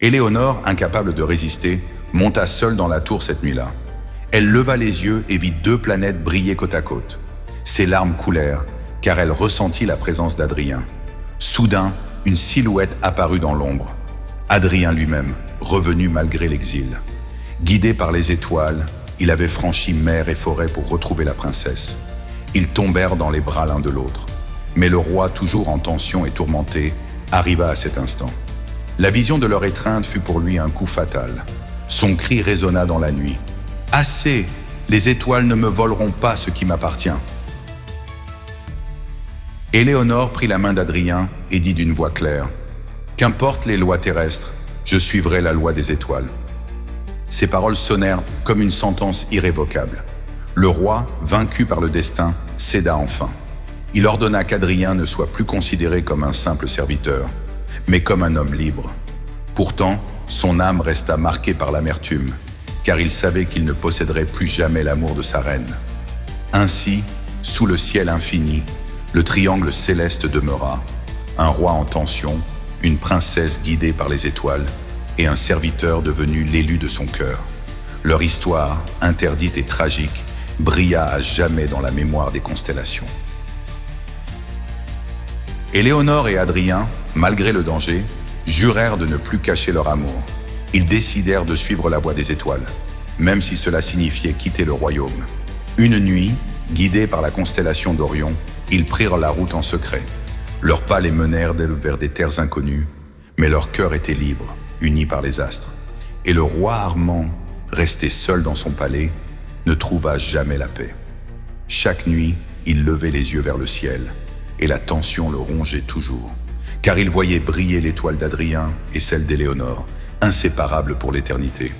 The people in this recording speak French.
Éléonore, incapable de résister, monta seule dans la tour cette nuit-là. Elle leva les yeux et vit deux planètes briller côte à côte. Ses larmes coulèrent, car elle ressentit la présence d'Adrien. Soudain, une silhouette apparut dans l'ombre. Adrien lui-même, revenu malgré l'exil. Guidé par les étoiles, il avait franchi mer et forêt pour retrouver la princesse. Ils tombèrent dans les bras l'un de l'autre. Mais le roi, toujours en tension et tourmenté, arriva à cet instant. La vision de leur étreinte fut pour lui un coup fatal. Son cri résonna dans la nuit. « Assez! Les étoiles ne me voleront pas ce qui m'appartient !» Éléonore prit la main d'Adrien et dit d'une voix claire « Qu'importe les lois terrestres, je suivrai la loi des étoiles. » Ces paroles sonnèrent comme une sentence irrévocable. Le roi, vaincu par le destin, céda enfin. Il ordonna qu'Adrien ne soit plus considéré comme un simple serviteur, mais comme un homme libre. Pourtant, son âme resta marquée par l'amertume, car il savait qu'il ne posséderait plus jamais l'amour de sa reine. Ainsi, sous le ciel infini, le triangle céleste demeura, un roi en tension, une princesse guidée par les étoiles et un serviteur devenu l'élu de son cœur. Leur histoire, interdite et tragique, brilla à jamais dans la mémoire des constellations. Éléonore et Adrien, malgré le danger, jurèrent de ne plus cacher leur amour. Ils décidèrent de suivre la voie des étoiles, même si cela signifiait quitter le royaume. Une nuit, guidés par la constellation d'Orion, ils prirent la route en secret. Leurs pas les menèrent vers des terres inconnues, mais leur cœur était libre, uni par les astres. Et le roi Armand, resté seul dans son palais, ne trouva jamais la paix. Chaque nuit, il levait les yeux vers le ciel, et la tension le rongeait toujours, car il voyait briller l'étoile d'Adrien et celle d'Éléonore, inséparables pour l'éternité.